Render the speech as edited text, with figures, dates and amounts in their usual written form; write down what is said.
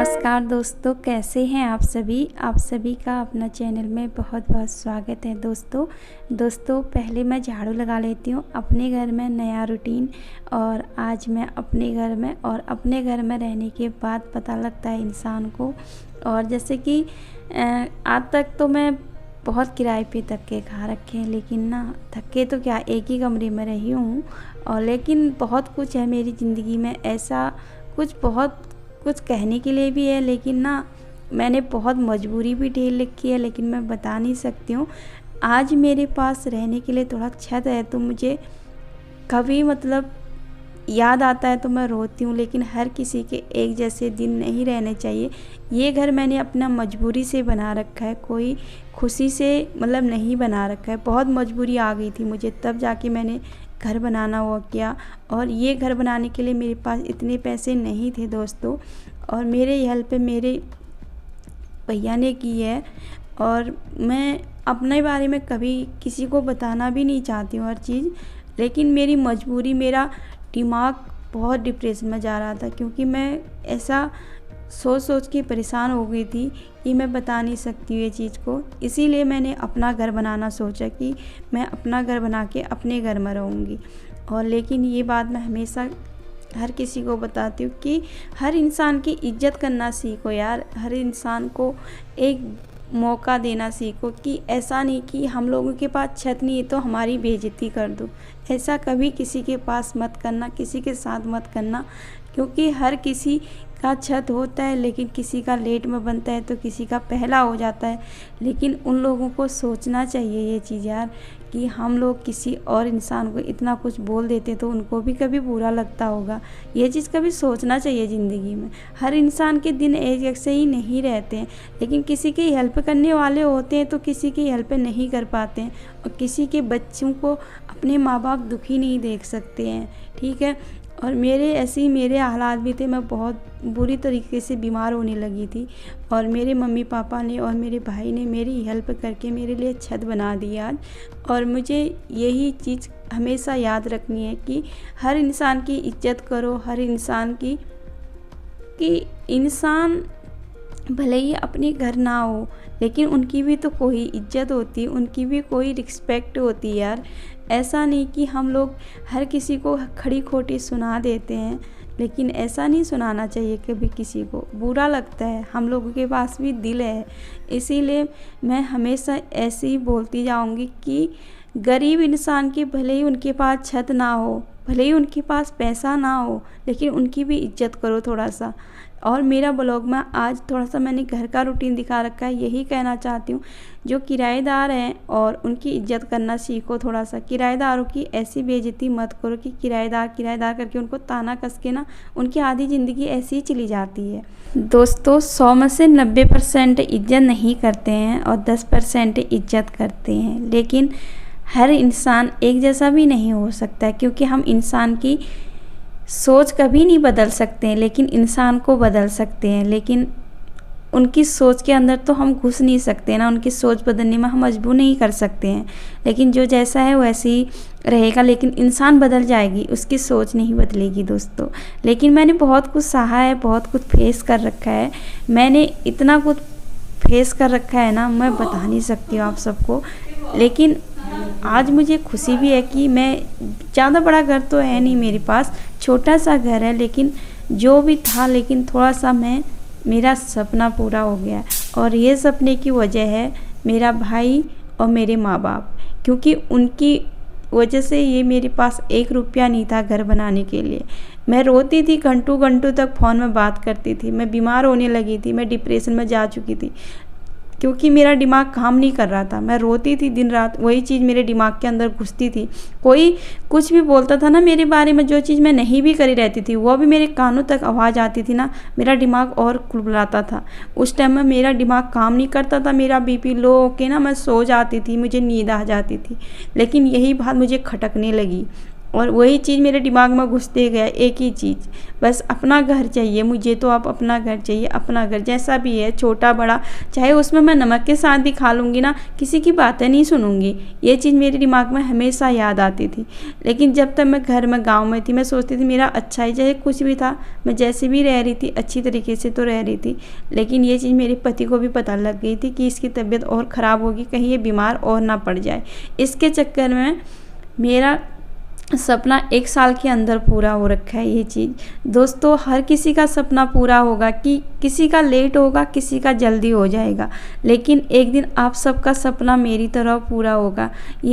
नमस्कार दोस्तों, कैसे हैं आप सभी का अपना चैनल में बहुत बहुत स्वागत है। दोस्तों पहले मैं झाड़ू लगा लेती हूँ अपने घर में, नया रूटीन। और आज मैं अपने घर में, और अपने घर में रहने के बाद पता लगता है इंसान को। और जैसे कि आज तक तो मैं बहुत किराए पे धक्के खा रखे हैं, लेकिन ना धक्के तो क्या, एक ही कमरे में रही हूँ। और लेकिन बहुत कुछ है मेरी ज़िंदगी में, ऐसा बहुत कुछ कहने के लिए भी है, लेकिन ना मैंने बहुत मजबूरी भी ढेर लिखी है, लेकिन मैं बता नहीं सकती हूँ। आज मेरे पास रहने के लिए थोड़ा छत है, तो मुझे कभी याद आता है तो मैं रोती हूँ। लेकिन हर किसी के एक जैसे दिन नहीं रहने चाहिए। ये घर मैंने अपना मजबूरी से बना रखा है, कोई खुशी से नहीं बना रखा है। बहुत मजबूरी आ गई थी मुझे, तब जाके मैंने घर बनाना हुआ किया। और ये घर बनाने के लिए मेरे पास इतने पैसे नहीं थे दोस्तों, और मेरे हेल्प मेरे भैया ने की है। और मैं अपने बारे में कभी किसी को बताना भी नहीं चाहती हूँ हर चीज़, लेकिन मेरी मजबूरी, मेरा दिमाग बहुत डिप्रेशन में जा रहा था, क्योंकि मैं ऐसा सोच के परेशान हो गई थी कि मैं बता नहीं सकती ये चीज़ को। इसीलिए मैंने अपना घर बनाना सोचा कि मैं अपना घर बना के अपने घर में रहूँगी। और लेकिन ये बात मैं हमेशा हर किसी को बताती हूँ कि हर इंसान की इज्जत करना सीखो यार। हर इंसान को एक मौका देना सीखो, कि ऐसा नहीं कि हम लोगों के पास छत नहीं है तो हमारी बेइज्जती कर दो। ऐसा कभी किसी के पास मत करना, किसी के साथ मत करना, क्योंकि हर किसी का छत होता है, लेकिन किसी का लेट में बनता है तो किसी का पहला हो जाता है। लेकिन उन लोगों को सोचना चाहिए ये चीज़ यार, कि हम लोग किसी और इंसान को इतना कुछ बोल देते तो उनको भी कभी बुरा लगता होगा। ये चीज़ कभी सोचना चाहिए ज़िंदगी में। हर इंसान के दिन एक जैसे ही नहीं रहते हैं, लेकिन किसी की हेल्प करने वाले होते हैं तो किसी की हेल्प नहीं कर पाते हैं। और किसी के बच्चों को अपने माँ बाप दुखी नहीं देख सकते हैं, ठीक है। और मेरे हालात भी थे, मैं बहुत बुरी तरीके से बीमार होने लगी थी, और मेरे मम्मी पापा ने और मेरे भाई ने मेरी हेल्प करके मेरे लिए छत बना दी आज। और मुझे यही चीज़ हमेशा याद रखनी है कि हर इंसान की इज्जत करो, हर इंसान की, कि इंसान भले ही अपने घर ना हो, लेकिन उनकी भी तो कोई इज्जत होती है, उनकी भी कोई रिस्पेक्ट होती है यार। ऐसा नहीं कि हम लोग हर किसी को खड़ी खोटी सुना देते हैं, लेकिन ऐसा नहीं सुनाना चाहिए कभी किसी को, बुरा लगता है। हम लोगों के पास भी दिल है, इसीलिए मैं हमेशा ऐसे ही बोलती जाऊंगी कि गरीब इंसान की भले ही उनके पास छत ना हो, भले ही उनके पास पैसा ना हो, लेकिन उनकी भी इज्जत करो थोड़ा सा। और मेरा ब्लॉग में आज थोड़ा सा मैंने घर का रूटीन दिखा रखा है, यही कहना चाहती हूँ। जो किराएदार हैं और उनकी इज्जत करना सीखो थोड़ा सा। किराएदारों की ऐसी बेइज्जती मत करो कि किराएदार करके उनको ताना कस के ना उनकी आधी ज़िंदगी ऐसी ही चली जाती है। दोस्तों 100 में से 90% इज्जत नहीं करते हैं और 10% इज्जत करते हैं, लेकिन हर इंसान एक जैसा भी नहीं हो सकता है, क्योंकि हम इंसान की सोच कभी नहीं बदल सकते हैं, लेकिन इंसान को बदल सकते हैं। लेकिन उनकी सोच के अंदर तो हम घुस नहीं सकते ना, उनकी सोच बदलने में हम मजबूर नहीं कर सकते हैं। लेकिन जो जैसा है वैसे ही रहेगा, लेकिन इंसान बदल जाएगी, उसकी सोच नहीं बदलेगी दोस्तों। लेकिन मैंने बहुत कुछ सहा है, बहुत कुछ फेस कर रखा है, मैंने इतना कुछ फेस कर रखा है ना, मैं बता नहीं सकती हूँ आप सबको। लेकिन आज मुझे खुशी भी है कि मैं, ज़्यादा बड़ा घर तो है नहीं मेरे पास, छोटा सा घर है, लेकिन जो भी था, लेकिन थोड़ा सा मेरा सपना पूरा हो गया। और ये सपने की वजह है मेरा भाई और मेरे माँ बाप, क्योंकि उनकी वजह से ये मेरे पास 1 रुपया नहीं था घर बनाने के लिए। मैं रोती थी, घंटों तक फ़ोन में बात करती थी, मैं बीमार होने लगी थी, मैं डिप्रेशन में जा चुकी थी, क्योंकि मेरा दिमाग काम नहीं कर रहा था। मैं रोती थी दिन रात, वही चीज़ मेरे दिमाग के अंदर घुसती थी। कोई कुछ भी बोलता था ना मेरे बारे में, जो चीज़ मैं नहीं भी करी रहती थी, वो भी मेरे कानों तक आवाज़ आती थी ना, मेरा दिमाग और कुड़बुड़ाता था। उस टाइम में मेरा दिमाग काम नहीं करता था, मेरा बीपी लो होके ना मैं सो जाती थी, मुझे नींद आ जाती थी। लेकिन यही बात मुझे खटकने लगी, और वही चीज़ मेरे दिमाग में घुसते गया, एक ही चीज़, बस अपना घर चाहिए मुझे, तो आप अपना घर चाहिए, अपना घर जैसा भी है, छोटा बड़ा, चाहे उसमें मैं नमक के साथ भी खा लूँगी ना, किसी की बातें नहीं सुनूंगी। ये चीज़ मेरे दिमाग में हमेशा याद आती थी। लेकिन जब तक मैं घर में गाँव में थी, मैं सोचती थी मेरा अच्छा ही, चाहे कुछ भी था, मैं जैसे भी रह रही थी अच्छी तरीके से तो रह रही थी। लेकिन ये चीज़ मेरे पति को भी पता लग गई थी कि इसकी तबीयत और ख़राब होगी, कहीं ये बीमार और ना पड़ जाए। इसके चक्कर में मेरा सपना 1 साल के अंदर पूरा हो रखा है ये चीज़। दोस्तों, हर किसी का सपना पूरा होगा, कि किसी का लेट होगा, किसी का जल्दी हो जाएगा, लेकिन एक दिन आप सबका सपना मेरी तरह पूरा होगा। ये